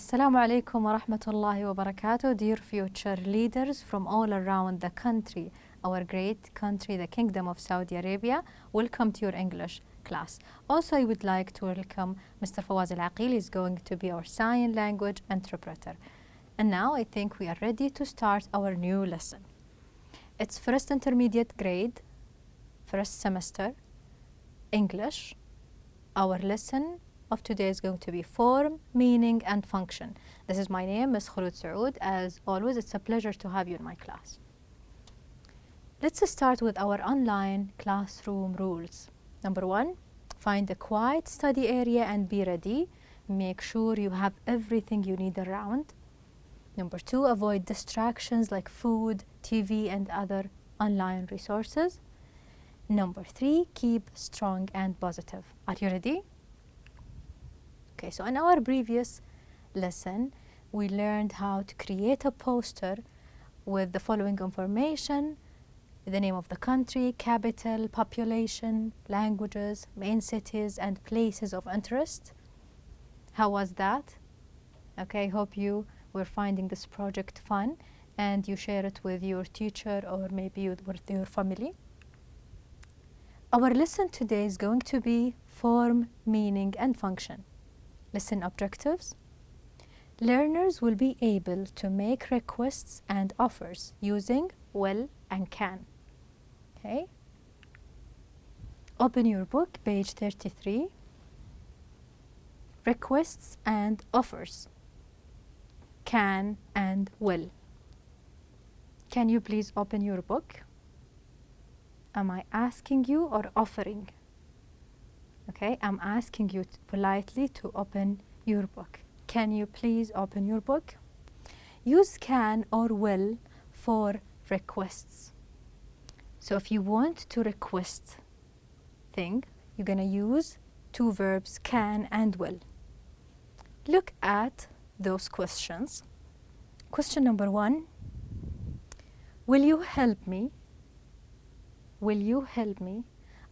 Assalamu alaikum wa rahmatullahi wa barakatuh, dear future leaders from all around the country, our great country, the Kingdom of Saudi Arabia. Welcome to your English class. Also, I would like to welcome Mr. Fawaz Al-Aqil. He's going to be our sign language interpreter. And now I think we are ready to start our new lesson. It's first intermediate grade, first semester, English. Our lesson of today is going to be form, meaning, and function. This is my name, Ms. Khulud Saoud. As always, it's a pleasure to have you in my class. Let's start with our online classroom rules. Number 1, find a quiet study area and be ready. Make sure you have everything you need around. Number 2, avoid distractions like food, TV, and other online resources. Number 3, keep strong and positive. Are you ready? Okay, so in our previous lesson, we learned how to create a poster with the following information: the name of the country, capital, population, languages, main cities, and places of interest. How was that? Okay, I hope you were finding this project fun and you share it with your teacher or maybe with your family. Our lesson today is going to be form, meaning, and function. Lesson objectives. Learners will be able to make requests and offers using will and can. Okay. Open your book, page 33. Requests and offers. Can and will. Can you please open your book? Am I asking you or offering? Okay, I'm asking you politely to open your book. Can you please open your book? Use can or will for requests. So if you want to request thing, you're gonna use two verbs, can and will. Look at those questions. Question number 1, will you help me? Will you help me?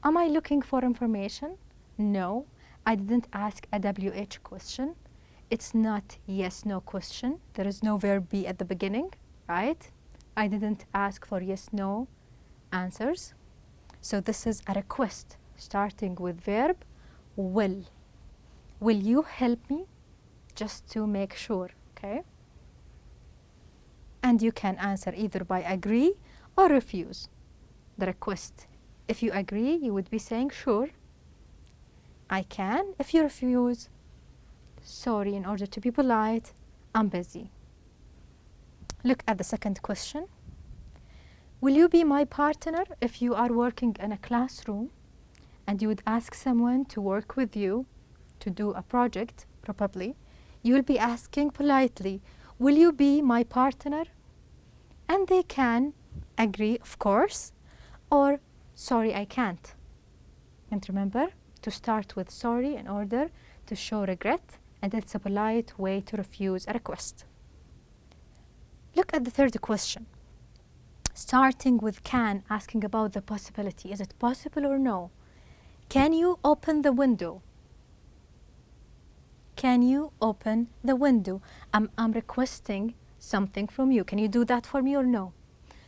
Am I looking for information? No, I didn't ask a WH question. It's not yes, no question. There is no verb be at the beginning, right? I didn't ask for yes, no answers. So this is a request starting with verb will. Will you help me? Just to make sure, okay? And you can answer either by agree or refuse the request. If you agree, you would be saying sure, I can. If you refuse, sorry, in order to be polite, I'm busy. Look at the second question. Will you be my partner? If you are working in a classroom and you would ask someone to work with you to do a project, probably, you will be asking politely, will you be my partner? And they can agree, of course, or sorry, I can't. And remember to start with sorry in order to show regret, and it's a polite way to refuse a request. Look at the third question. Starting with can, asking about the possibility. Is it possible or no? Can you open the window? Can you open the window? I'm requesting something from you. Can you do that for me or no?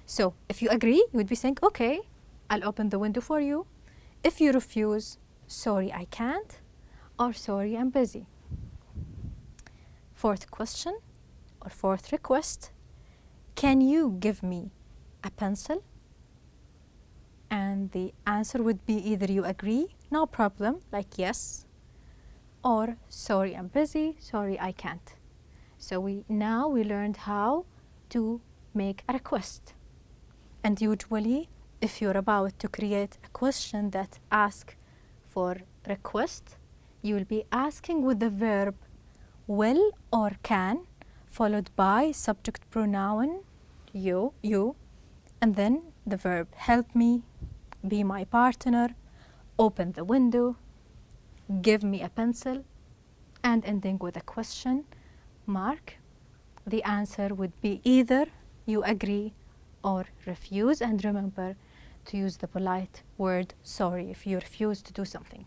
So if you agree, you would be saying, okay, I'll open the window for you. If you refuse, sorry, I can't, or sorry, I'm busy. Fourth question or fourth request, can you give me a pencil? And the answer would be either you agree, no problem, like yes, or sorry, I'm busy, sorry, I can't. So we learned how to make a request. And usually, if you're about to create a question that asks for request, you will be asking with the verb will or can, followed by subject pronoun you, and then the verb help me, be my partner, open the window, give me a pencil, and ending with a question mark. The answer would be either you agree or refuse, and remember to use the polite word sorry if you refuse to do something.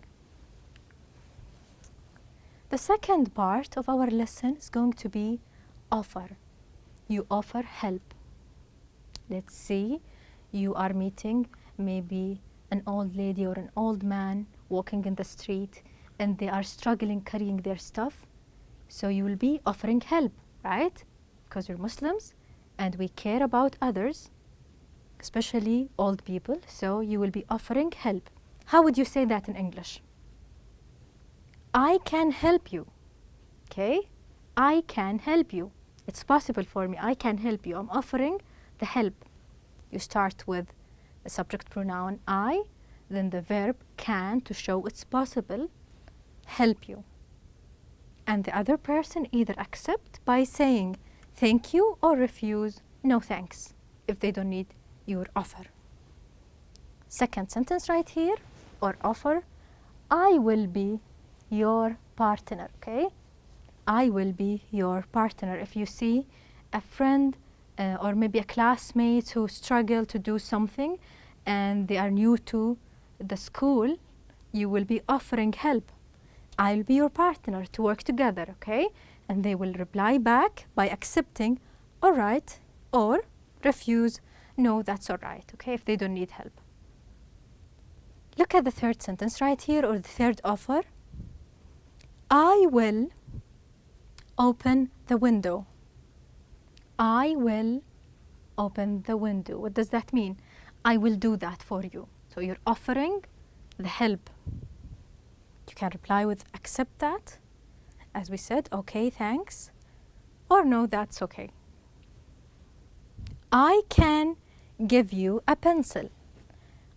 The second part of our lesson is going to be offer. You offer help. Let's see, you are meeting maybe an old lady or an old man walking in the street and they are struggling carrying their stuff. So you will be offering help, right? Because you're Muslims and we care about others, especially old people. So you will be offering help. How would you say that in English? I can help you. Okay? I can help you. It's possible for me. I can help you. I'm offering the help. You start with the subject pronoun I, then the verb can to show it's possible, help you. And the other person either accept by saying thank you or refuse no thanks if they don't need your offer. Second sentence right here, or offer, I will be your partner, okay? I will be your partner. If you see a friend or maybe a classmate who struggle to do something and they are new to the school, you will be offering help. I'll be your partner to work together, okay? And they will reply back by accepting, all right, or refuse, no, that's all right, okay, if they don't need help. Look at the third sentence right here, or the third offer. I will open the window. I will open the window. What does that mean? I will do that for you. So you're offering the help. You can reply with accept that, as we said, okay, thanks, or no, that's okay. I can give you a pencil.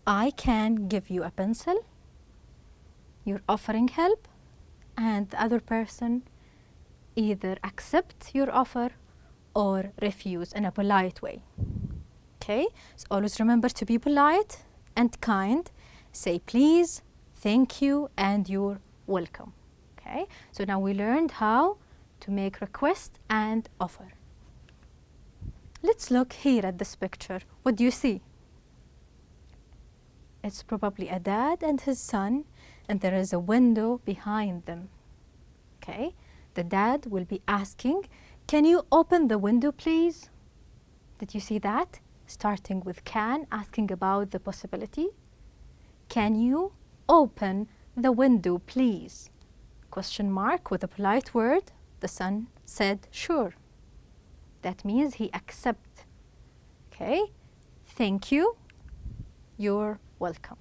I can give you a pencil. You're offering help, and the other person either accept your offer or refuse in a polite way. Okay, so always remember to be polite and kind. Say please, thank you, and you're welcome. Okay, so now we learned how to make request and offer. Let's look here at this picture. What do you see? It's probably a dad and his son, and there is a window behind them. Okay, the dad will be asking, can you open the window please? Did you see that? Starting with can, asking about the possibility. Can you open the window please? Question mark with a polite word. The son said sure. That means he accepts. Okay, thank you, you're welcome.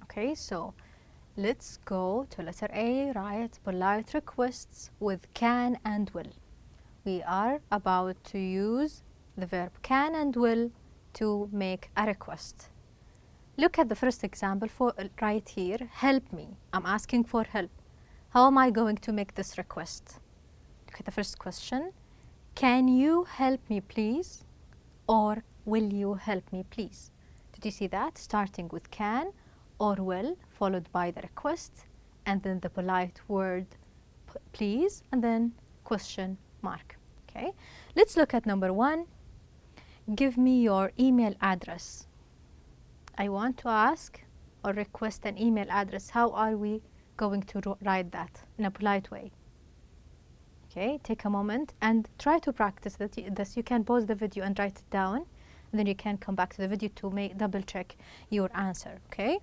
Okay, so let's go to letter A, write polite requests with can and will. We are about to use the verb can and will to make a request. Look at the first example for right here, help me. I'm asking for help. How am I going to make this request? Look at the first question. Can you help me please? Or will you help me please? Did you see that? Starting with can or will, followed by the request, and then the polite word please, and then question mark. Okay, let's look at number 1. Give me your email address. I want to ask or request an email address. How are we going to write that in a polite way? Okay, take a moment and try to practice this. You can pause the video and write it down, and then you can come back to the video to double check your answer. Okay,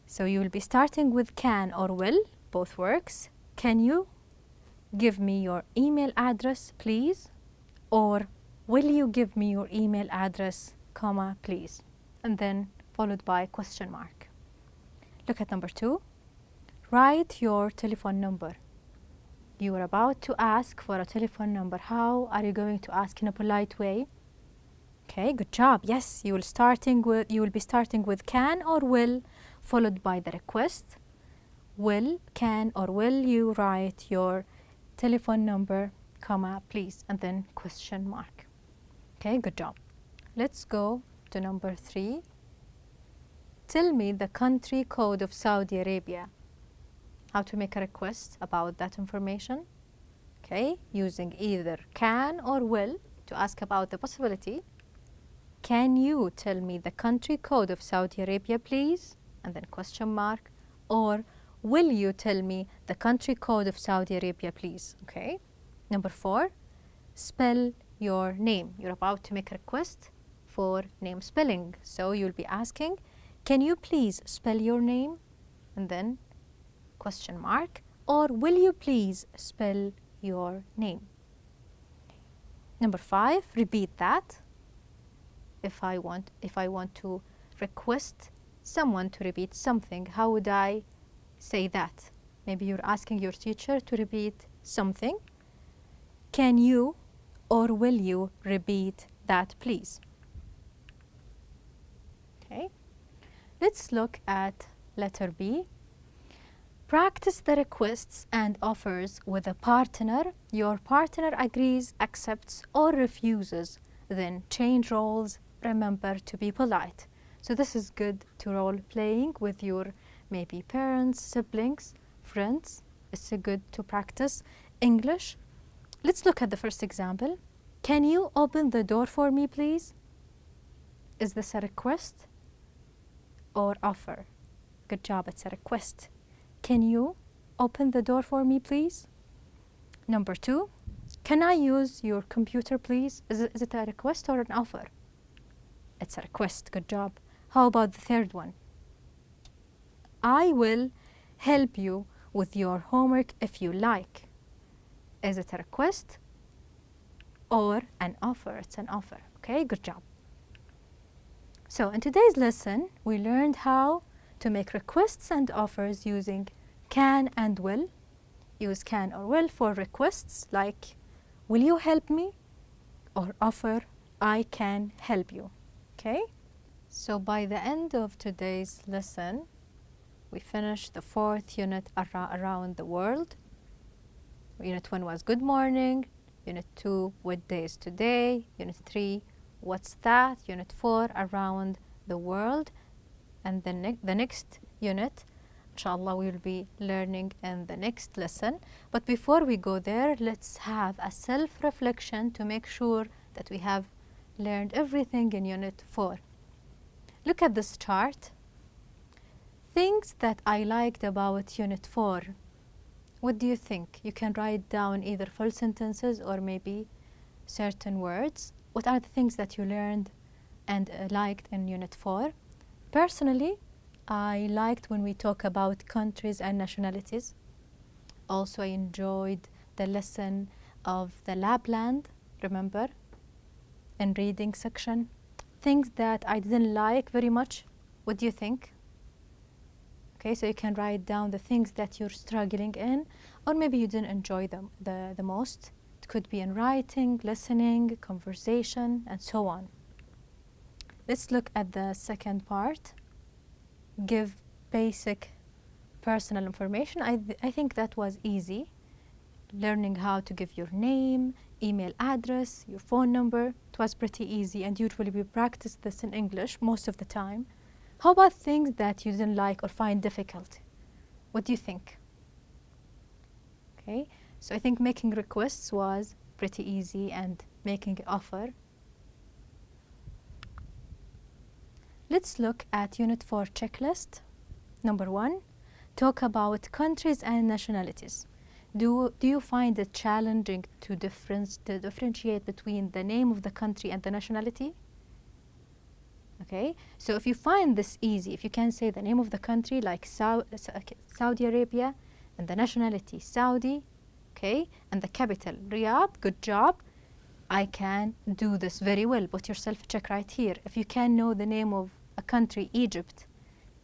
so you will be starting with can or will, both works. Can you give me your email address please? Or will you give me your email address, comma, please? And then followed by question mark. Look at number 2. Write your telephone number. You are about to ask for a telephone number. How are you going to ask in a polite way? Okay, good job. Yes, you will be starting with can or will, followed by the request. Will, can, or will you write your telephone number, comma, please, and then question mark. Okay, good job. Let's go to number 3. Tell me the country code of Saudi Arabia. How to make a request about that information. Okay, using either can or will to ask about the possibility. Can you tell me the country code of Saudi Arabia, please? And then question mark. Or will you tell me the country code of Saudi Arabia, please? Okay. Number 4, spell your name. You're about to make a request for name spelling. So you'll be asking, can you please spell your name? And then question mark, or will you please spell your name? Number 5, repeat that. If I want to request someone to repeat something, how would I say that? Maybe you're asking your teacher to repeat something. Can you or will you repeat that, please? Okay. Let's look at letter B. Practice the requests and offers with a partner. Your partner agrees, accepts, or refuses. Then change roles. Remember to be polite. So this is good to role playing with your maybe parents, siblings, friends. It's good to practice English. Let's look at the first example. Can you open the door for me, please? Is this a request or offer? Good job, it's a request. Can you open the door for me, please? Number 2, can I use your computer, please? Is it a request or an offer? It's a request, good job. How about the third one? I will help you with your homework if you like. Is it a request or an offer? It's an offer, okay, good job. So in today's lesson, we learned how to make requests and offers using can and will. Use can or will for requests like, will you help me? Or offer, I can help you. Okay? So by the end of today's lesson, we finished the 4th unit around the world. Unit 1 was good morning. Unit 2, what day is today? Unit 3, what's that? Unit 4, around the world. And the next unit, inshallah, we will be learning in the next lesson. But before we go there, let's have a self-reflection to make sure that we have learned everything in Unit 4. Look at this chart. Things that I liked about Unit 4. What do you think? You can write down either full sentences or maybe certain words. What are the things that you learned and liked in Unit 4? Personally, I liked when we talk about countries and nationalities. Also, I enjoyed the lesson of the Lapland, remember, in reading section. Things that I didn't like very much. What do you think? Okay, so you can write down the things that you're struggling in, or maybe you didn't enjoy them the most. It could be in writing, listening, conversation, and so on. Let's look at the second part. Give basic personal information. I think that was easy. Learning how to give your name, email address, your phone number. It was pretty easy, and usually we practice this in English most of the time. How about things that you didn't like or find difficult? What do you think? Okay, so I think making requests was pretty easy, and making an offer. Let's look at Unit 4 checklist. Number 1, talk about countries and nationalities. Do you find it challenging to differentiate between the name of the country and the nationality? Okay, so if you find this easy, if you can say the name of the country like Saudi Arabia, and the nationality Saudi, okay, and the capital Riyadh, good job. I can do this very well. Put yourself a check right here. If you can know the name of a country, Egypt,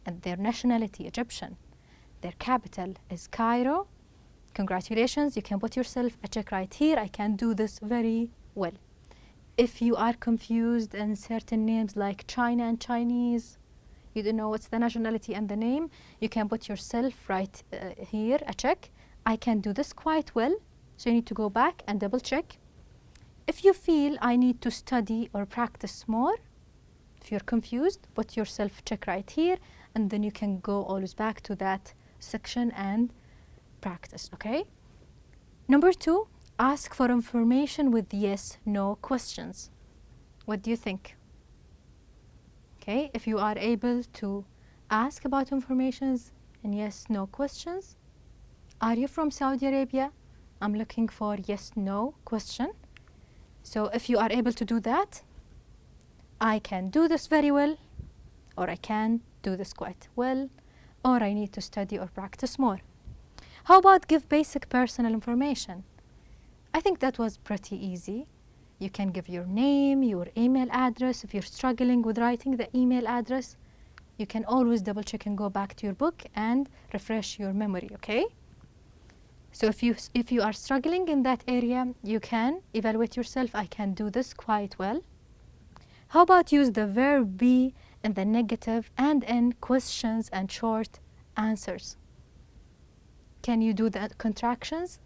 and their nationality, Egyptian, their capital is Cairo, congratulations, you can put yourself a check right here. I can do this very well. If you are confused in certain names like China and Chinese, you don't know what's the nationality and the name, you can put yourself right here, a check. I can do this quite well, so you need to go back and double check. If you feel I need to study or practice more, if you're confused, put yourself check right here, and then you can go always back to that section and practice, okay? Number 2, ask for information with yes, no questions. What do you think? Okay, if you are able to ask about informations and yes, no questions. Are you from Saudi Arabia? I'm looking for yes, no question. So if you are able to do that, I can do this very well, or I can do this quite well, or I need to study or practice more. How about give basic personal information? I think that was pretty easy. You can give your name, your email address. If you're struggling with writing the email address, you can always double check and go back to your book and refresh your memory, okay? So if you are struggling in that area, you can evaluate yourself. I can do this quite well. How about use the verb be in the negative and in questions and short answers? Can you do the contractions?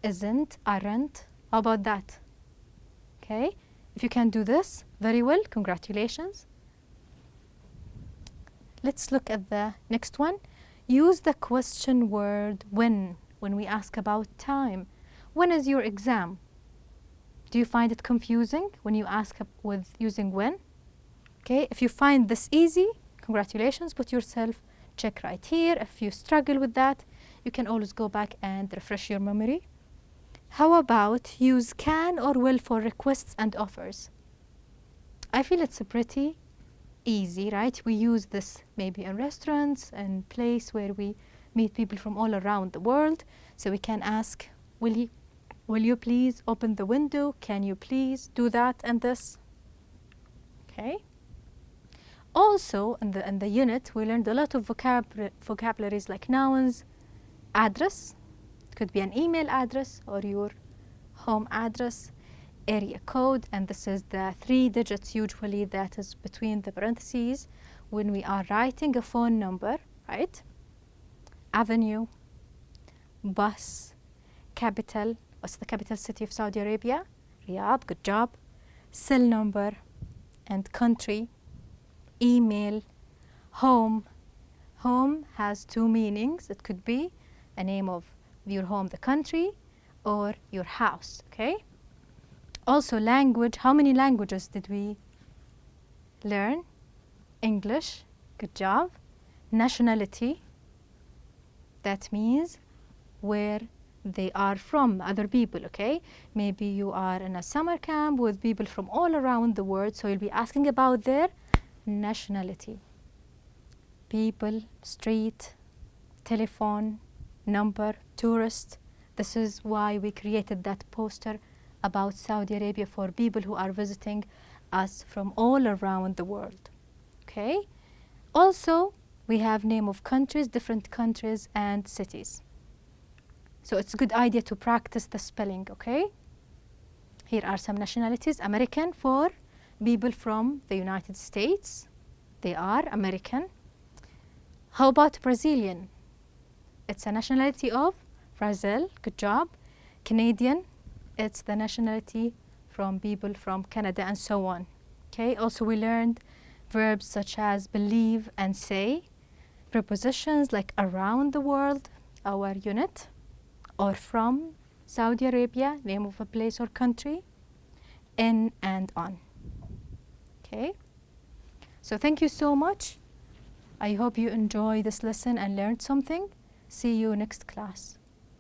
Isn't, aren't. How about that? Okay, if you can do this very well, congratulations. Let's look at the next one. Use the question word when we ask about time. When is your exam? Do you find it confusing when you ask with using when? Okay, if you find this easy, congratulations, put yourself check right here. If you struggle with that, you can always go back and refresh your memory. How about use can or will for requests and offers? I feel it's pretty easy, right? We use this maybe in restaurants and place where we meet people from all around the world. So we can ask, will you please open the window? Can you please do that and this? Okay. Also, in the unit, we learned a lot of vocabularies like nouns, address. It could be an email address or your home address, area code, and this is the 3 digits usually that is between the parentheses when we are writing a phone number, right? Avenue, bus, capital. What's the capital city of Saudi Arabia? Riyadh, good job. Cell number and country, email, home. Home has 2 meanings. It could be a name of your home, the country, or your house, okay? Also language. How many languages did we learn? English, good job. Nationality, that means where they are from, other people, okay? Maybe you are in a summer camp with people from all around the world, so you'll be asking about their nationality. People, street, telephone, number, tourist. This is why we created that poster about Saudi Arabia for people who are visiting us from all around the world, okay? Also, we have name of countries, different countries and cities. So it's a good idea to practice the spelling, okay? Here are some nationalities. American for people from the United States. They are American. How about Brazilian? It's a nationality of Brazil. Good job. Canadian. It's the nationality from people from Canada and so on. Okay. Also, we learned verbs such as believe and say. Prepositions like around the world, our unit, or from Saudi Arabia, name of a place or country, in and on. Okay. So thank you so much. I hope you enjoy this lesson and learned something. See you next class.